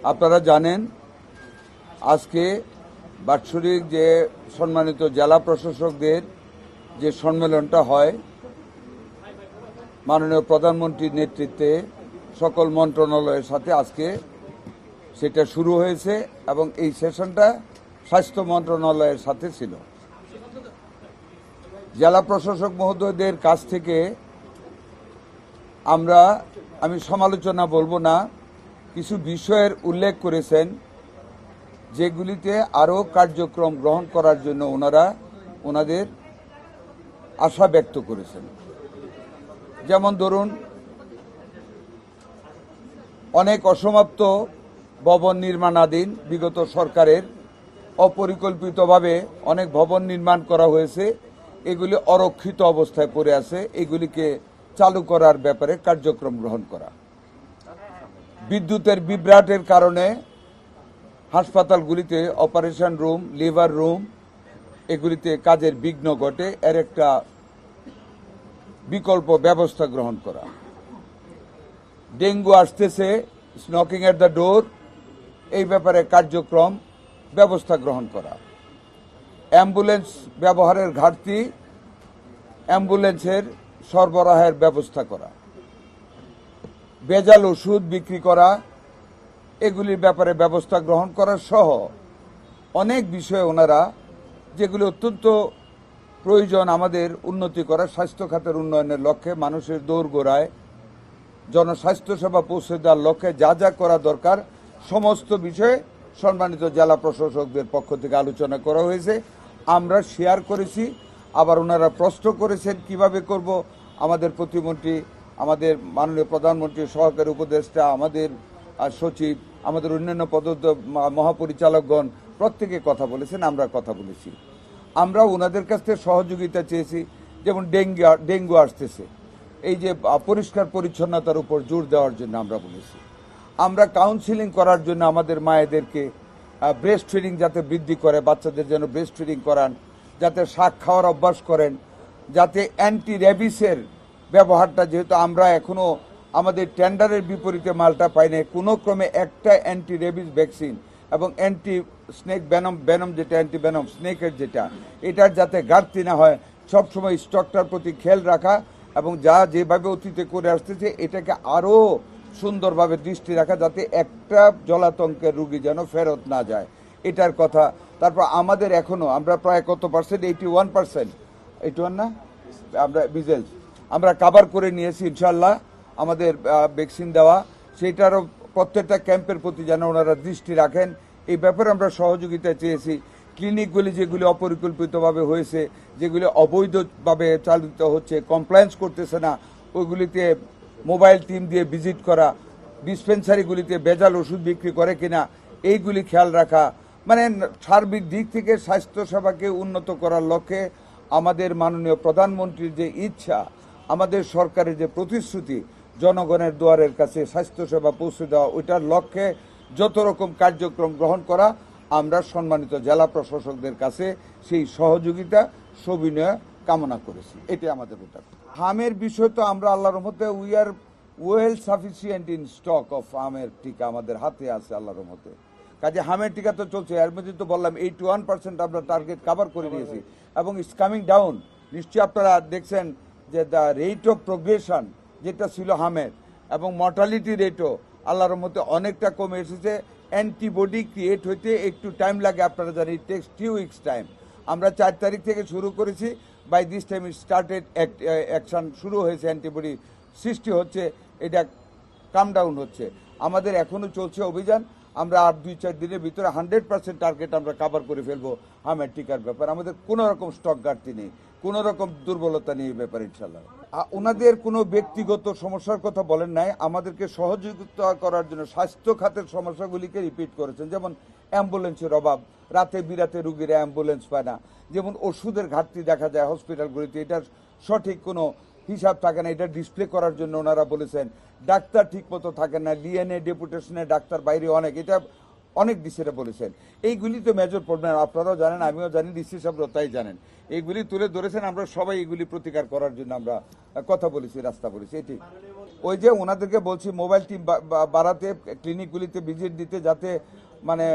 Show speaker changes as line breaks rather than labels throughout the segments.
আপনারা জানেন আজকে বাৎসরিক যে সম্মানিত জেলা প্রশাসকদের যে সম্মেলনটা হয় মাননীয় প্রধানমন্ত্রীর নেতৃত্বে সকল মন্ত্রণালয়ের সাথে আজকে সেটা শুরু হয়েছে এবং এই সেশনটা স্বাস্থ্য মন্ত্রণালয়ের সাথে ছিল। জেলা প্রশাসক মহোদয়দের কাছ থেকে আমি সমালোচনা বলবো না, কিছু বিষয়ের উল্লেখ করেছেন যেগুলিতে আরও কার্যক্রম গ্রহণ করার জন্য ওনাদের আশা ব্যক্ত করেছেন। যেমন ধরুন, অনেক অসমাপ্ত ভবন নির্মাণাধীন বিগত সরকারের অপরিকল্পিতভাবে অনেক ভবন নির্মাণ করা হয়েছে, এগুলি অরক্ষিত অবস্থায় পড়ে আছে, এগুলিকে চালু করার ব্যাপারে কার্যক্রম গ্রহণ করা। বিদ্যুতের বিভ্রাটের কারণে হাসপাতালগুলিতে অপারেশন রুম, লিভার রুম এগুলিতে কাজের বিঘ্ন ঘটে, এর একটা বিকল্প ব্যবস্থা গ্রহণ করা। ডেঙ্গু আসতেছে, স্নকিং এট দ্য ডোর, এই ব্যাপারে কার্যক্রম ব্যবস্থা গ্রহণ করা। অ্যাম্বুলেন্স ব্যবহারের ঘাটতি, অ্যাম্বুলেন্সের সরবরাহের ব্যবস্থা করা। ভেজাল ওষুধ বিক্রি করা, এগুলির ব্যাপারে ব্যবস্থা গ্রহণ করা সহ অনেক বিষয়ে ওনারা যেগুলি অত্যন্ত প্রয়োজন আমাদের উন্নতি করা, স্বাস্থ্য খাতের উন্নয়নের লক্ষ্যে, মানুষের দোরগোড়ায় জনস্বাস্থ্য সেবা পৌঁছে দেওয়ার লক্ষ্যে যা যা করা দরকার সমস্ত বিষয়ে সম্মানিত জেলা প্রশাসকদের পক্ষ থেকে আলোচনা করা হয়েছে। আমরা শেয়ার করেছি, আবার ওনারা প্রশ্ন করেছেন কিভাবে করব। আমাদের প্রতিমন্ত্রী, আমাদের মাননীয় প্রধানমন্ত্রী, সহকারী উপদেষ্টা, আমাদের সচিব, আমাদের অন্যান্য পদস্থ মহাপরিচালকগণ প্রত্যেকে কথা বলেছেন, আমরা কথা বলেছি। আমরা ওনাদের কাছ থেকে সহযোগিতা চেয়েছি। যেমন ডেঙ্গু আসতেছে, এই যে পরিষ্কার পরিচ্ছন্নতার উপর জোর দেওয়ার জন্য আমরা বলেছি। আমরা কাউন্সিলিং করার জন্য আমাদের মায়েদেরকে ব্রেস্ট ফিডিং যাতে বৃদ্ধি করে, বাচ্চাদের যেন ব্রেস্ট ফিডিং করান, যাতে শাক খাওয়ার অভ্যাস করেন, যাতে অ্যান্টি র্যাবিসের ব্যবহারটা, যেহেতু আমরা এখনও আমাদের টেন্ডারের বিপরীতে মালটা পাই না, কোনো ক্রমে একটা অ্যান্টি র্যাবিস ভ্যাকসিন এবং অ্যান্টি স্নেক বেনম যেটা অ্যান্টি বেনম স্নেকের যেটা, এটার যাতে ঘাটতি না হয়, সবসময় স্টকটার প্রতি খেয়াল রাখা এবং যা যেভাবে অতীতে করে আসতেছে এটাকে আরও সুন্দরভাবে দৃষ্টি রাখা, যাতে একটা জলাতঙ্কের রুগী যেন ফেরত না যায়, এটার কথা। তারপর আমাদের এখনও আমরা প্রায় কত পার্সেন্ট, 81%, 81 না, আমরা মিজেলস আমরা কাভার করে নিয়েছি ইনশাল্লাহ। আমাদের ভ্যাকসিন দেওয়া, সেটারও প্রত্যেকটা ক্যাম্পের প্রতি যেন ওনারা দৃষ্টি রাখেন, এই ব্যাপারে আমরা সহযোগিতা চেয়েছি। ক্লিনিকগুলি যেগুলি অপরিকল্পিতভাবে হয়েছে, যেগুলি অবৈধভাবে চালিত হচ্ছে, কমপ্লায়েন্স করতেছে না, ওইগুলিতে মোবাইল টিম দিয়ে ভিজিট করা, ডিসপেন্সারিগুলিতে ভেজাল ওষুধ বিক্রি করে কিনা এইগুলি খেয়াল রাখা, মানে সার্বিক দিক থেকে স্বাস্থ্যসেবাকে উন্নত করার লক্ষ্যে আমাদের মাননীয় প্রধানমন্ত্রীর যে ইচ্ছা, আমাদের সরকারের যে প্রতিশ্রুতি, জনগণের দুয়ারের কাছে স্বাস্থ্যসেবা পৌঁছে দেওয়া, ওইটার লক্ষ্যে যত রকম কার্যক্রম গ্রহণ করা, আমরা সম্মানিত জেলা প্রশাসকদের কাছে সেই সহযোগিতা সবিনয় কামনা করেছি। এটাই আমাদের উদ্যোগ। হামের বিষয় তো আমরা আল্লাহর রহমতে we are well sufficient in stock of হামের টিকা আমাদের হাতে আছে আল্লাহর রহমতে। কাজে হামের টিকা তো চলছে, এর মধ্যে তো বললাম 81% আমরা টার্গেট কভার করে নিয়েছি এবং ইটস কামিং ডাউন। নিশ্চয়ই আপনারা দেখছেন যে দ্য রেট অফ প্রোগ্রেশন যেটা ছিল হামের এবং মর্টালিটি রেটও আল্লাহর মধ্যে অনেকটা কমে এসেছে। অ্যান্টিবডি ক্রিয়েট হইতে একটু টাইম লাগে, আপনারা জানেন, it takes few weeks time. আমরা 4 তারিখ থেকে শুরু করেছি, by this time it started action, শুরু হয়েছে, অ্যান্টিবডি সৃষ্টি হচ্ছে, এটা কাম ডাউন হচ্ছে। আমাদের এখনও চলছে অভিযান, আমরা আর 2-4 দিনের ভিতরে 100% টার্গেট আমরা কাভার করে ফেলবো হামের টিকার ব্যাপারে। আমাদের কোনো রকম স্টক ঘাটতি নেই, কোনো রকম দুর্বলতা নেই এই ব্যাপারে ইনশাল্লাহ। ওনাদের কোনো ব্যক্তিগত সমস্যার কথা বলেন নাই, আমাদেরকে সহযোগিতা করার জন্য স্বাস্থ্য খাতের সমস্যাগুলিকে রিপিট করেছেন। যেমন অ্যাম্বুলেন্সের অভাব, রাতে বিরাতে রুগীরা অ্যাম্বুলেন্স পায় না, যেমন ওষুধের ঘাটতি দেখা যায় হসপিটালগুলিতে, এটার সঠিক কোনো হিসাব থাকে না, এটা ডিসপ্লে করার জন্য ওনারা বলেছেন। ডাক্তার ঠিকমতো থাকেন না, লিএনএ ডেপুটেশনে ডাক্তার বাইরে অনেক, এটা অনেক ডিসিরা বলেছেন। এইগুলি তো মেজর প্রবলেম, আপনারাও জানেন, আমিও জানি, ডিসি সাহেবরাও তাই জানেন। এইগুলি তুলে ধরেছেন, আমরা সবাই এগুলি প্রতিকার করার জন্য আমরা কথা বলেছি, রাস্তা বলেছি, এটি। ওই যে ওনাদেরকে বলছি মোবাইল টিম বাড়াতে, ক্লিনিকগুলিতে ভিজিট দিতে, যাতে মানে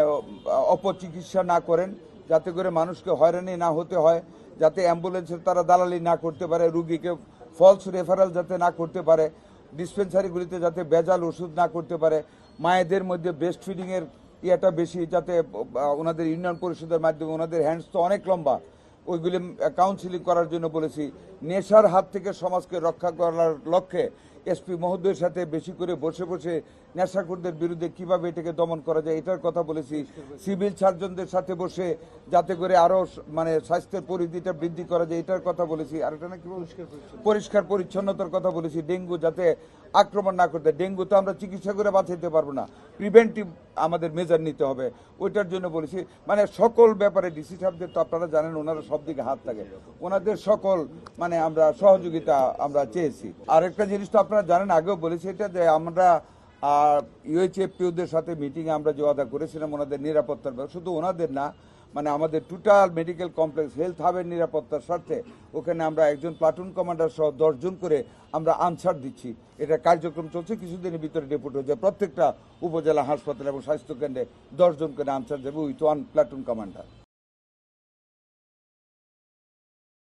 অপচিকিৎসা না করেন, যাতে করে মানুষকে হয়রানি না হতে হয়, যাতে অ্যাম্বুলেন্সের তারা দালালি না করতে পারে, রুগীকে ফলস রেফারেল যাতে না করতে পারে, ডিসপেন্সারিগুলিতে যাতে ভেজাল ওষুধ না করতে পারে, মায়েদের মধ্যে ব্রেস্ট ফিডিংয়ের ইয়েটা বেশি, যাতে ওনাদের ইউনিয়ন পরিষদের মাধ্যমে, ওনাদের হ্যান্ডস তো অনেক লম্বা, ওইগুলি কাউন্সিলিং করার জন্য বলেছি। নেশার হাত থেকে সমাজকে রক্ষা করার লক্ষ্যে এসপি মহোদয়ের সাথে বেশি করে বসে বসে নেশাখোরদের বিরুদ্ধে কিভাবে এটাকে দমন করা যায় এটার কথা বলেছি। সিভিল সার্জনদের সাথে বসে যাতে করে আরো মানে স্বাস্থ্যের পরিধিটা বৃদ্ধি করা যায় এটার কথা বলেছি। আর এটা নাকি পরিষ্কার পরিচ্ছন্নতার কথা বলেছি। ডেঙ্গু যাতে আক্রমণ না করতে, ডেঙ্গু তো আমরা চিকিৎসা করে বাঁচাইতে পারবো না, প্রিভেন্টিভ আমাদের মেজার নিতে হবে, ওইটার জন্য বলেছি। মানে সকল ব্যাপারে ডিসি সাহেবদের তো আপনারা জানেন ওনারা সব দিকে হাত থাকে, ওনাদের সকল মানে আমরা সহযোগিতা আমরা চেয়েছি। আর একটা জিনিস তো আপনারা জানেন, আগেও বলেছি এটা, যে আমরা ইউএইচএফপিওদের সাথে মিটিংয়ে আমরা যে ওয়াদা করেছিলাম ওনাদের নিরাপত্তার ব্যাপারে, শুধু ওনাদের না, মানে আমাদের টোটাল মেডিকেল কমপ্লেক্স হেলথ হাবের নিরাপত্তার স্বার্থে ওখানে আমরা একজন প্লাটুন কমান্ডার সহ 10 জন করে আমরা আনসার দিচ্ছি। এটা কার্যক্রম চলছে, কিছুদিনের ভিতরে ডেপুট হয়ে যায়। প্রত্যেকটা উপজেলা হাসপাতাল এবং স্বাস্থ্যকেন্দ্রে 10 জন করে আনসার যাবে উইথ 1 প্লাটুন কমান্ডার।